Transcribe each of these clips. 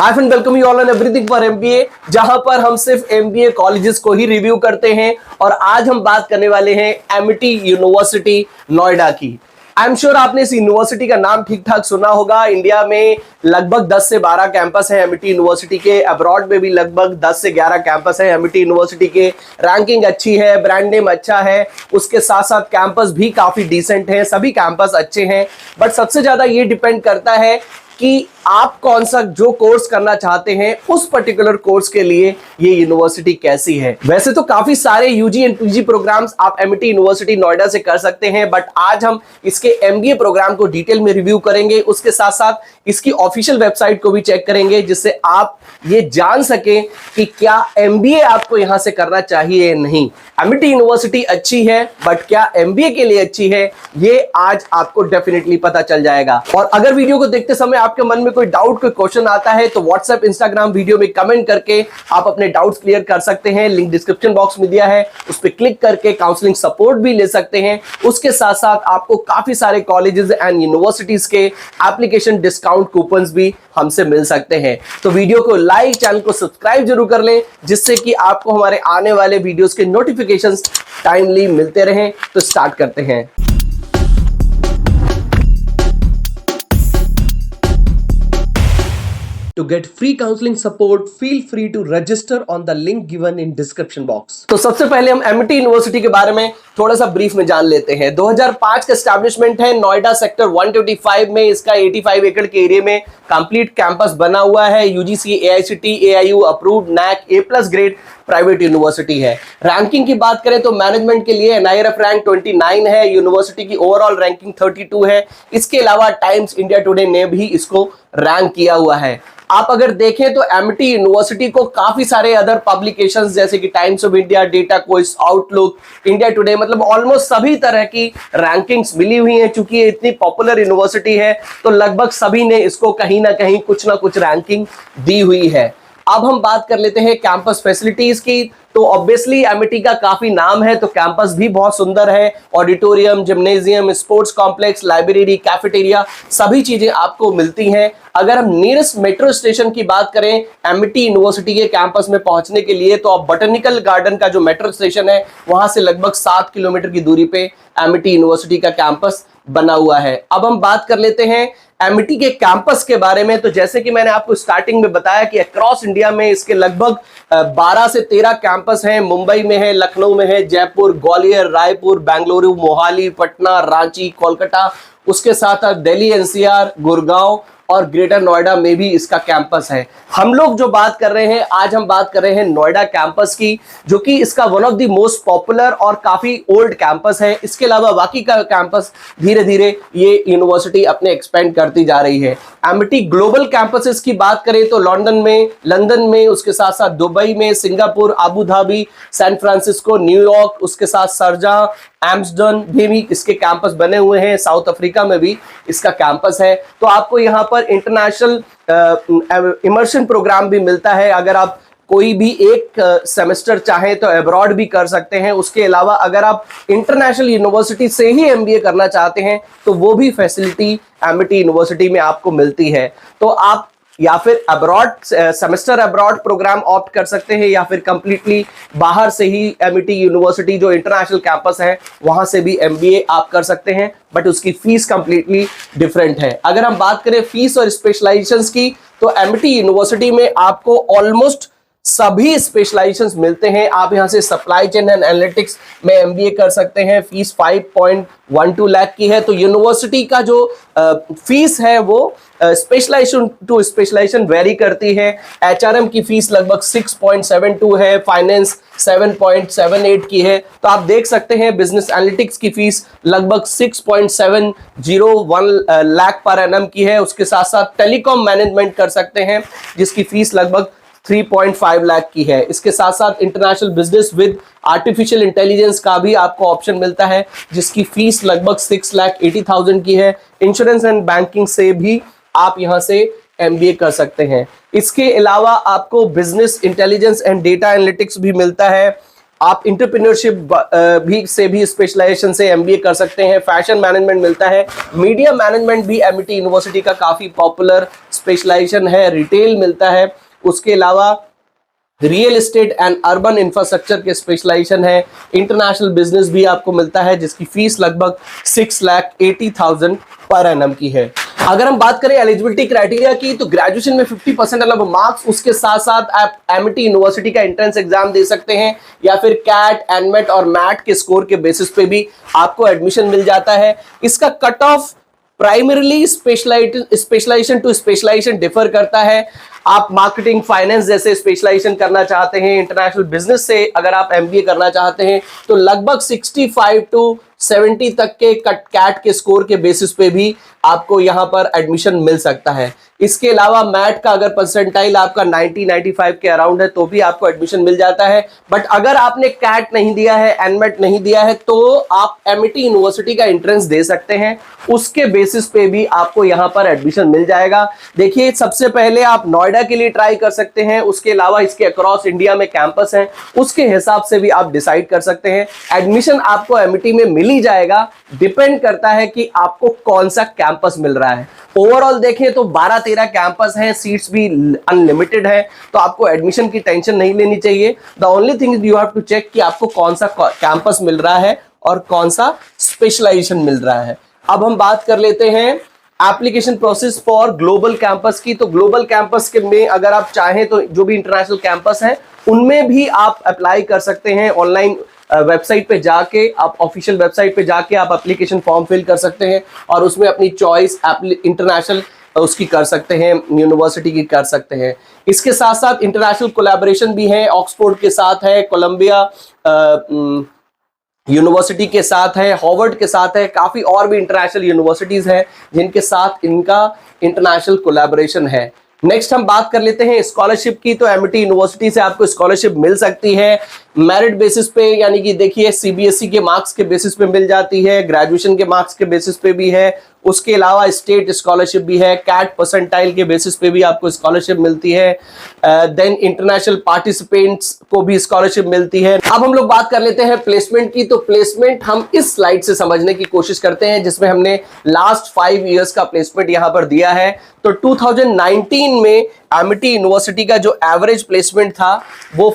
Hi friend, welcome you all on everything for MBA, जहां पर हम सिर्फ एमबीए कॉलेजेस को ही रिव्यू करते हैं। और आज हम बात करने वाले हैं एमिटी यूनिवर्सिटी नोएडा की। आई एम श्योर आपने इस यूनिवर्सिटी का नाम ठीक ठाक सुना होगा। इंडिया में लगभग 10 से 12 कैंपस है एमिटी यूनिवर्सिटी के। अब्रॉड में भी लगभग 10 से 11 कैंपस है एमिटी यूनिवर्सिटी के। रैंकिंग अच्छी है, ब्रांड नेम अच्छा है, उसके साथ साथ कैंपस भी काफी डिसेंट है। सभी कैंपस अच्छे हैं, बट सबसे ज्यादा ये डिपेंड करता है कि आप कौन सा जो कोर्स करना चाहते हैं उस पर्टिकुलर कोर्स के लिए ये यूनिवर्सिटी कैसी है। वैसे तो काफी सारे यूजी एंड पीजी प्रोग्राम्स आप एमिटी यूनिवर्सिटी नोएडा से कर सकते हैं, बट आज हम इसके एमबीए प्रोग्राम को डिटेल में रिव्यू करेंगे। उसके साथ साथ इसकी ऑफिशियल वेबसाइट को भी चेक करेंगे, जिससे आप ये जान सके कि क्या एमबीए आपको यहां से करना चाहिए या नहीं। एमिटी यूनिवर्सिटी अच्छी है, बट क्या एमबीए के लिए अच्छी है, ये आज आपको डेफिनेटली पता चल जाएगा। और अगर वीडियो को देखते समय आपके मन में कोई डाउट, कोई क्वेश्चन आता है, तो व्हाट्सएप, इंस्टाग्राम वीडियो में कमेंट करके आप अपने डाउट्स क्लियर कर सकते हैं। लिंक डिस्क्रिप्शन बॉक्स में दिया है, उस पर क्लिक करके काउंसलिंग सपोर्ट भी ले सकते हैं। उसके साथ साथ आपको काफी सारे कॉलेजेस एंड यूनिवर्सिटीज के एप्लीकेशन डिस्काउंट कूपन्स भी हमसे मिल सकते हैं। तो वीडियो को लाइक, चैनल को सब्सक्राइब जरूर कर लें, जिससे कि आपको हमारे आने वाले वीडियोस के नोटिफिकेशंस टाइमली मिलते रहें। तो स्टार्ट करते हैं। To get free counseling support, feel free to register on the link given in description box। तो सबसे पहले हम एमिटी यूनिवर्सिटी के बारे में थोड़ा सा ब्रीफ में जान लेते हैं। 2005 का एस्टैब्लिशमेंट है। नोएडा सेक्टर 125 में इसका 85 एकड़ के एरिया में कंप्लीट कैंपस बना हुआ है। UGC, AICTE, AIU approved, NAAC A+ grade private university है। रैंकिंग की बात करें तो मैनेजमेंट के लिए एनआईआरएफ रैंक 29 है। यूनिवर्सिटी की ओवरऑल रैंकिंग 32 है। इसके अलावा टाइम्स इंडिया टुडे ने भी इसको रैंक किया हुआ है। आप अगर देखें तो एमिटी यूनिवर्सिटी को काफी सारे अदर पब्लिकेशंस जैसे कि times of India, data quiz, outlook, India today, मतलब ऑलमोस्ट सभी तरह की रैंकिंग्स मिली हुई हैं। चूंकि ये इतनी पॉपुलर यूनिवर्सिटी है तो लगभग सभी ने इसको कहीं ना कहीं कुछ ना कुछ रैंकिंग दी हुई है। अब हम बात कर लेते हैं कैंपस फैसिलिटीज की। तो ऑब्वियसली एमिटी का काफी नाम है, तो कैंपस भी बहुत सुंदर है। Auditorium, gymnasium, sports complex, library, cafeteria, सभी चीजें आपको मिलती हैं। अगर हम नियरेस्ट मेट्रो स्टेशन की बात करें एमिटी यूनिवर्सिटी के कैंपस में पहुंचने के लिए, तो आप बॉटनिकल गार्डन का जो मेट्रो स्टेशन है वहां से लगभग 7 किलोमीटर की दूरी पे एमिटी यूनिवर्सिटी का कैंपस बना हुआ है। अब हम बात कर लेते हैं एमिटी के कैंपस के बारे में। तो जैसे कि मैंने आपको स्टार्टिंग में बताया कि अक्रॉस इंडिया में इसके लगभग 12 से 13 कैंपस हैं। मुंबई में है, लखनऊ में है, जयपुर, ग्वालियर, रायपुर, बेंगलुरु, मोहाली, पटना, रांची, कोलकाता, उसके साथ साथ दिल्ली, एनसीआर, गुड़गांव और ग्रेटर नोएडा में भी इसका कैंपस है। हम लोग जो बात कर रहे हैं, आज हम बात कर रहे हैं नोएडा कैंपस की, जो कि इसका one of the most popular और काफी ओल्ड कैंपस है। इसके अलावा बाकी का कैंपस धीरे धीरे ये यूनिवर्सिटी अपने एक्सपेंड करती जा रही है। एमिटी ग्लोबल कैंपसेस की बात करें तो लंदन में, उसके साथ साथ दुबई में, Singapore, Abu Dhabi, San Francisco, New York, उसके साथ शारजाह, एम्स्टर्डम भी इसके कैंपस बने हुए हैं। साउथ अफ्रीका में भी इसका कैंपस है। तो आपको यहाँ पर इंटरनेशनल इमर्शन प्रोग्राम भी मिलता है। अगर आप कोई भी एक सेमेस्टर चाहें तो अब्रॉड भी कर सकते हैं। उसके अलावा अगर आप इंटरनेशनल यूनिवर्सिटी से ही एमबीए करना चाहते हैं तो वो भी फैसिलिटी एमिटी यूनिवर्सिटी में आपको मिलती है। तो आप या फिर abroad semester abroad program opt कर सकते हैं, या फिर कंप्लीटली बाहर से ही एमिटी यूनिवर्सिटी जो इंटरनेशनल कैंपस है वहां से भी एमबीए आप कर सकते हैं, बट उसकी फीस कंप्लीटली डिफरेंट है। अगर हम बात करें फीस और स्पेशलाइजेशंस की, तो एमिटी यूनिवर्सिटी में आपको ऑलमोस्ट सभी स्पेशलाइजेशंस मिलते हैं। आप यहां से सप्लाई चेन एंड एनालिटिक्स में एमबीए कर सकते हैं। फीस 5.12 लाख की है। तो यूनिवर्सिटी का जो फीस है वो स्पेशलाइजेशन टू स्पेशलाइजेशन वेरी करती है। एचआरएम की फीस लगभग 6.72 है, फाइनेंस 7.78 की है। तो आप देख सकते हैं बिजनेस एनालिटिक्स की फीस लगभग 6.701 लाख पर एनम की है। उसके साथ साथ टेलीकॉम मैनेजमेंट कर सकते हैं, जिसकी फीस लगभग 3.5 लाख की है। इसके साथ साथ international business with artificial intelligence का भी आपको ऑप्शन मिलता है, जिसकी फीस लगभग 6,80,000 की है। इंश्योरेंस एंड बैंकिंग से भी आप यहां से एमबीए कर सकते हैं। इसके अलावा आपको business intelligence and data analytics भी मिलता है। आप इंटरप्रेन्योरशिप भी से भी स्पेशलाइजेशन से एमबीए कर सकते हैं। फैशन मैनेजमेंट मिलता है। मीडिया मैनेजमेंट भी एमिटी यूनिवर्सिटी का काफी पॉपुलर स्पेशलाइजेशन है। रिटेल मिलता है। उसके अलावा real estate and urban infrastructure के स्पेशलाइजेशन है। इंटरनेशनल बिजनेस भी आपको मिलता है, जिसकी फीस लगभग 6,80,000 पर एनम की है। अगर हम बात करें एलिजिबिलिटी क्राइटेरिया की, तो ग्रेजुएशन में 50% अलब मार्क्स, उसके साथ साथ आप एमिटी यूनिवर्सिटी का एंट्रेंस एग्जाम दे सकते हैं, या फिर कैट, एनमेट और मैट के स्कोर के बेसिस पे भी आपको एडमिशन मिल जाता है। इसका cut off primarily specialization to specialization differ करता है। आप मार्केटिंग, फाइनेंस जैसे स्पेशलाइजेशन करना चाहते हैं, इंटरनेशनल बिजनेस से अगर आप एमबीए करना चाहते हैं, तो लगभग 65 to 70 तक के कैट के स्कोर के बेसिस पे भी आपको यहां पर एडमिशन मिल सकता है। इसके अलावा मैट का अगर परसेंटाइल आपका 90-95 के अराउंड है तो भी आपको एडमिशन मिल जाता है। बट अगर आपने कैट नहीं दिया है, एनमेट नहीं दिया है, तो आप एमिटी यूनिवर्सिटी का एंट्रेंस दे सकते हैं। उसके बेसिस पे भी आपको यहां पर एडमिशन मिल जाएगा। देखिए, सबसे पहले आप नोएडा के लिए ट्राई कर सकते हैं। उसके अलावा इसके अक्रॉस इंडिया में कैंपस हैं, उसके हिसाब से भी आप डिसाइड कर सकते हैं। एडमिशन आपको एमिटी में मिल ही जाएगा, डिपेंड करता है कि आपको कौन सा कैंपस मिल रहा है। ओवरऑल देखें तो 12-13 कैंपस हैं, सीट्स भी अनलिमिटेड है, तो आपको एडमिशन की टेंशन नहीं लेनी चाहिए। The only thing you have to check कि आपको कौन सा कैंपस मिल रहा है और कौन सा स्पेशलाइजेशन मिल रहा है। अब हम बात कर लेते हैं application process for global campus की। तो ग्लोबल कैंपस के में अगर आप चाहें तो जो भी इंटरनेशनल कैंपस हैं उनमें भी आप अप्लाई कर सकते हैं। ऑनलाइन वेबसाइट पे जाके, आप ऑफिशियल वेबसाइट पे जाके आप एप्लीकेशन फॉर्म फिल कर सकते हैं और उसमें अपनी चॉइस इंटरनेशनल उसकी कर सकते हैं, यूनिवर्सिटी की कर सकते हैं। इसके साथ साथ इंटरनेशनल कोलैबोरेशन भी है, ऑक्सफोर्ड के साथ है, कोलंबिया यूनिवर्सिटी के साथ है, हार्वर्ड के साथ है, काफी और भी इंटरनेशनल यूनिवर्सिटीज हैं जिनके साथ इनका इंटरनेशनल कोलैबोरेशन है। नेक्स्ट हम बात कर लेते हैं स्कॉलरशिप की। तो एमिटी यूनिवर्सिटी से आपको स्कॉलरशिप मिल सकती है मेरिट बेसिस पे, यानी कि देखिए सीबीएसई के मार्क्स के बेसिस पे मिल जाती है, ग्रेजुएशन के मार्क्स के बेसिस पे भी है। उसके अलावा स्टेट स्कॉलरशिप भी है, कैट परसेंटाइल के बेसिस पे भी आपको स्कॉलरशिप मिलती है। देन इंटरनेशनल पार्टिसिपेंट्स को भी स्कॉलरशिप मिलती है। अब हम लोग बात कर लेते हैं प्लेसमेंट की। तो प्लेसमेंट हम इस स्लाइड से समझने की कोशिश करते हैं, जिसमें हमने लास्ट 5 इयर्स का प्लेसमेंट यहां पर दिया है। तो 2019 में एमिटी यूनिवर्सिटी का जो एवरेज प्लेसमेंट था वो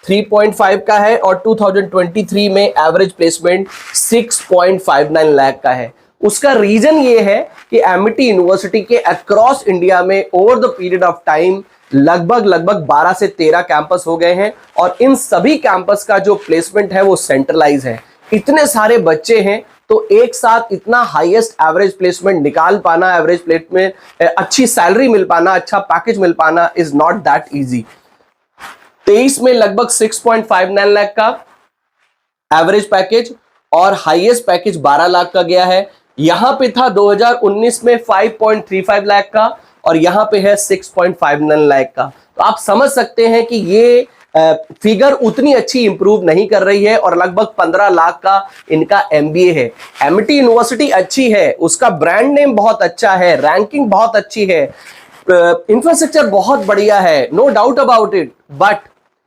3.5 का है और 2023 में एवरेज प्लेसमेंट 6.59 लाख का है। उसका रीजन ये है कि एमिटी यूनिवर्सिटी के अक्रॉस इंडिया में over the period of time लगभग 12 से 13 कैंपस हो गए हैं और इन सभी कैंपस का जो प्लेसमेंट है वो सेंट्रलाइज है। इतने सारे बच्चे हैं तो एक साथ इतना हाईएस्ट एवरेज प्लेसमेंट निकाल पाना, एवरेज प्लेसमेंट, अच्छी सैलरी मिल पाना, अच्छा पैकेज मिल पाना इज नॉट दैट इजी। 23 में लगभग 6.59 लाख का एवरेज पैकेज और हाईएस्ट पैकेज 12 लाख का गया है। यहां पे था 2019 में 5.35 लाख का और यहां पे है 6.59 लाख का। तो आप समझ सकते हैं कि ये फिगर उतनी अच्छी इंप्रूव नहीं कर रही है और लगभग 15 लाख का इनका एमबीए है। एमिटी यूनिवर्सिटी अच्छी है, उसका ब्रांड नेम बहुत अच्छा है, रैंकिंग बहुत अच्छी है, इंफ्रास्ट्रक्चर बहुत बढ़िया है, no doubt about it. But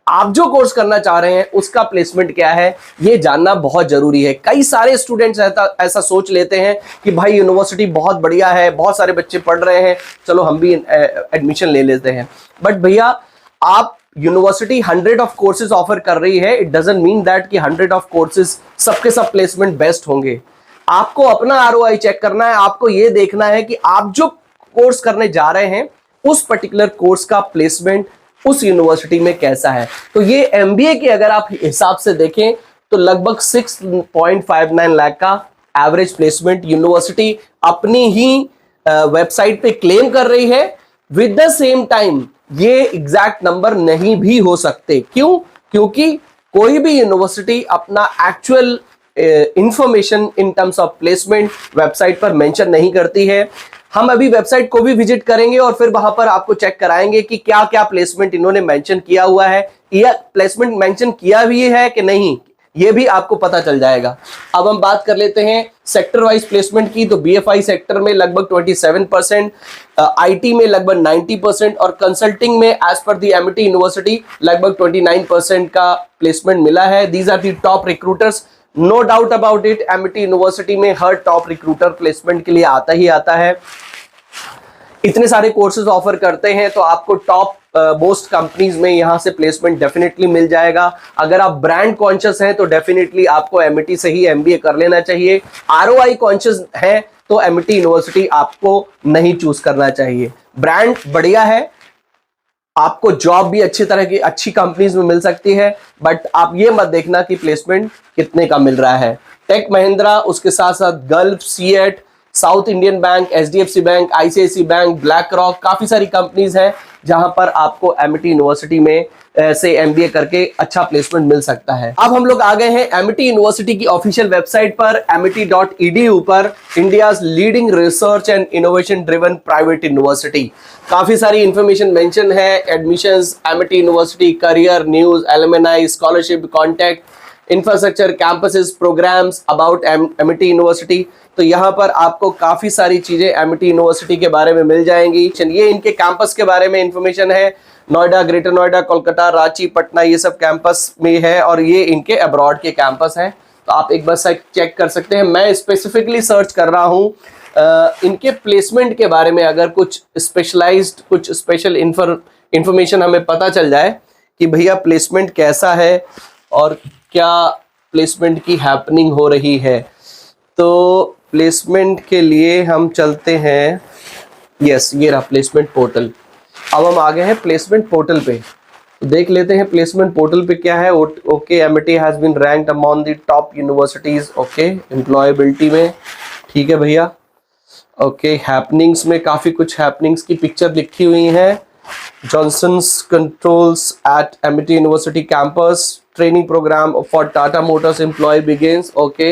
आप जो कोर्स करना चाह रहे हैं उसका प्लेसमेंट क्या है ये जानना बहुत जरूरी है। कई सारे स्टूडेंट्स ऐसा सोच लेते हैं कि भाई यूनिवर्सिटी बहुत बढ़िया है, बहुत सारे बच्चे पढ़ रहे हैं, चलो हम भी एडमिशन ले लेते हैं। बट भैया, आप यूनिवर्सिटी 100 ऑफ कोर्सेज ऑफर कर रही है, इट डजंट मीन दैट कि 100 ऑफ कोर्सेज सबके सब प्लेसमेंट बेस्ट होंगे। आपको अपना आरओआई चेक करना है, आपको ये देखना है कि आप जो कोर्स करने जा रहे हैं उस पर्टिकुलर कोर्स का प्लेसमेंट उस यूनिवर्सिटी में कैसा है। तो ये एमबीए के अगर आप हिसाब से देखें तो लगभग 6.59 लाख का एवरेज प्लेसमेंट यूनिवर्सिटी अपनी ही वेबसाइट पे क्लेम कर रही है। विद द सेम टाइम ये एग्जैक्ट नंबर नहीं भी हो सकते। क्यों? क्योंकि कोई भी यूनिवर्सिटी अपना actual information in terms of placement website पर मेंशन नहीं करती है। हम अभी वेबसाइट को भी विजिट करेंगे और फिर वहां पर आपको चेक कराएंगे कि क्या क्या प्लेसमेंट इन्होंने मेंशन किया हुआ है या प्लेसमेंट मेंशन किया भी है कि नहीं, ये भी आपको पता चल जाएगा। अब हम बात कर लेते हैं सेक्टर वाइज प्लेसमेंट की। तो बीएफआई सेक्टर में लगभग 27%, आईटी में लगभग 90% और कंसल्टिंग में एज पर दी एमिटी यूनिवर्सिटी लगभग 29% का प्लेसमेंट मिला है। These are the top recruiters, no doubt about it. Amity University में हर टॉप रिक्रूटर प्लेसमेंट के लिए आता ही आता है। इतने सारे कोर्सेज ऑफर करते हैं तो आपको टॉप मोस्ट कंपनीज में यहां से प्लेसमेंट डेफिनेटली मिल जाएगा। अगर आप ब्रांड कॉन्शियस हैं तो डेफिनेटली आपको एमिटी से ही एमबीए कर लेना चाहिए। आरओआई कॉन्शियस है तो एमिटी यूनिवर्सिटी आपको नहीं चूज करना चाहिए। ब्रांड बढ़िया है, आपको जॉब भी अच्छी तरह की अच्छी कंपनीज में मिल सकती है, बट आप ये मत देखना कि प्लेसमेंट कितने का मिल रहा है। टेक महिंद्रा, उसके साथ साथ Gulf, CEAT, South Indian Bank, HDFC Bank, ICICI Bank, BlackRock, काफी सारी कंपनीज हैं जहां पर आपको एमिटी यूनिवर्सिटी में से एमबीए करके अच्छा प्लेसमेंट मिल सकता है। अब हम लोग आ गए हैं एमिटी यूनिवर्सिटी की ऑफिशियल वेबसाइट पर amity.edu पर, India's leading research and innovation driven private university. काफी सारी इंफॉर्मेशन मेंशन है, admissions, Amity University, career, news, alumni, scholarship, contact, infrastructure, campuses, programs about Amity University. तो यहाँ पर आपको काफी सारी चीजें एमिटी यूनिवर्सिटी के बारे में मिल जाएंगी। ये इनके कैंपस के बारे में इंफॉर्मेशन है। नोएडा, ग्रेटर नोएडा, कोलकाता, रांची, पटना, ये सब कैंपस में है और ये इनके अब्रॉड के कैंपस हैं। तो आप एक बार चेक कर सकते हैं। मैं स्पेसिफिकली सर्च कर रहा हूँ इनके प्लेसमेंट के बारे में। अगर कुछ स्पेशलाइज्ड, कुछ स्पेशल इंफॉर्मेशन हमें पता चल जाए कि भैया प्लेसमेंट कैसा है और क्या प्लेसमेंट की हैपनिंग हो रही है, तो प्लेसमेंट के लिए हम चलते हैं। यस, ये रहा प्लेसमेंट पोर्टल। अब हम आ गए हैं प्लेसमेंट पोर्टल पे, तो देख लेते हैं प्लेसमेंट पोर्टल पे क्या है। Okay, Amity has been ranked among the top universities. Okay, employability में ठीक है भैया। ओके, हैपनिंग्स में काफी कुछ हैपनिंग्स की पिक्चर लिखी हुई है। Johnsons controls at Amity University campus, training program for Tata Motors employee begins. Okay,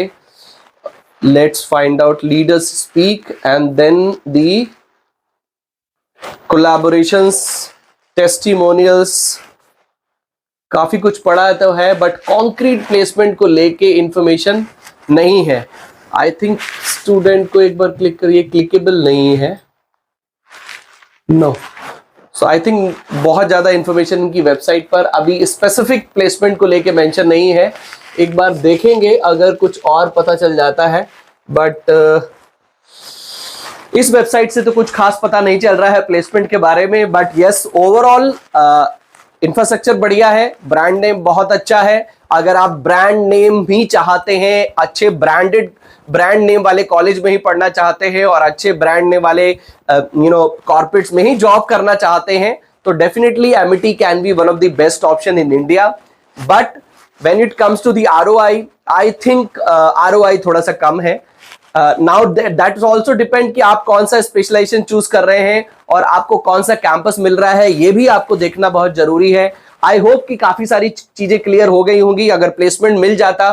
let's find out. Leaders speak and then the collaborations, testimonials, काफी कुछ पढ़ा तो है बट कॉन्क्रीट प्लेसमेंट को लेके इंफॉर्मेशन नहीं है। आई थिंक स्टूडेंट को एक बार क्लिक करिए, क्लिकेबल नहीं है, नो। सो आई थिंक बहुत ज़्यादा इंफॉर्मेशन इनकी वेबसाइट पर अभी स्पेसिफिक प्लेसमेंट को लेके मेंशन नहीं है। एक बार देखेंगे अगर कुछ और पता चल जाता है, बट इस वेबसाइट से तो कुछ खास पता नहीं चल रहा है प्लेसमेंट के बारे में। बट यस, ओवरऑल इंफ्रास्ट्रक्चर बढ़िया है, ब्रांड नेम बहुत अच्छा है। अगर आप ब्रांड नेम भी चाहते हैं, अच्छे ब्रांड नेम वाले कॉलेज में ही पढ़ना चाहते हैं और अच्छे ब्रांड नेम वाले कॉर्पोरेट्स में ही जॉब करना चाहते हैं, तो definitely Amity can be one of the best option in India. But when it comes to the ROI, I think ROI थोड़ा सा कम है। Now that is also depend कि आप कौन सा स्पेशलाइजेशन चूज कर रहे हैं और आपको कौन सा कैंपस मिल रहा है, ये भी आपको देखना बहुत जरूरी है। आई होप कि काफी सारी चीजें क्लियर हो गई होंगी। अगर प्लेसमेंट मिल जाता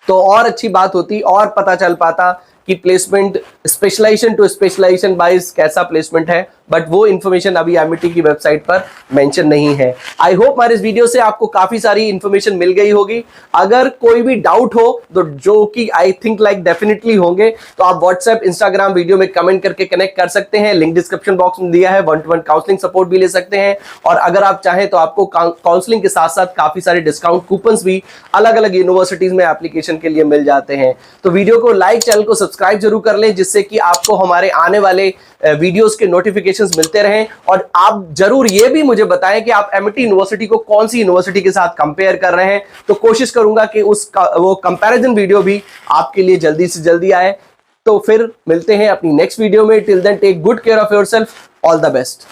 तो और अच्छी बात होती और पता चल पाता कि placement specialization to specialization wise कैसा प्लेसमेंट है, बट वो इन्फॉर्मेशन अभी एमिटी की वेबसाइट पर मेंशन नहीं है। आई होप हमारे इस वीडियो से आपको काफी सारी इन्फॉर्मेशन मिल गई होगी। अगर कोई भी डाउट हो तो, जो कि आई थिंक लाइक डेफिनेटली होंगे, तो आप व्हाट्सएप, इंस्टाग्राम वीडियो में कमेंट करके कनेक्ट कर सकते हैं। लिंक डिस्क्रिप्शन बॉक्स में दिया है। 1-to-1 काउंसलिंग सपोर्ट भी ले सकते हैं और अगर आप चाहें तो आपको काउंसलिंग के साथ साथ काफी सारे डिस्काउंट कूपन्स भी अलग अलग यूनिवर्सिटीज में एप्लीकेशन के लिए मिल जाते हैं। तो वीडियो को लाइक, चैनल को सब्सक्राइब जरूर कर लें, जिससे कि आपको हमारे आने वाले वीडियोस के नोटिफिकेशंस मिलते रहें। और आप जरूर ये भी मुझे बताएं कि आप एमिटी यूनिवर्सिटी को कौन सी यूनिवर्सिटी के साथ कंपेयर कर रहे हैं, तो कोशिश करूंगा कि वो कंपैरिजन वीडियो भी आपके लिए जल्दी से जल्दी आए। तो फिर मिलते हैं अपनी नेक्स्ट वीडियो में। Till then take good care of yourself. All the best.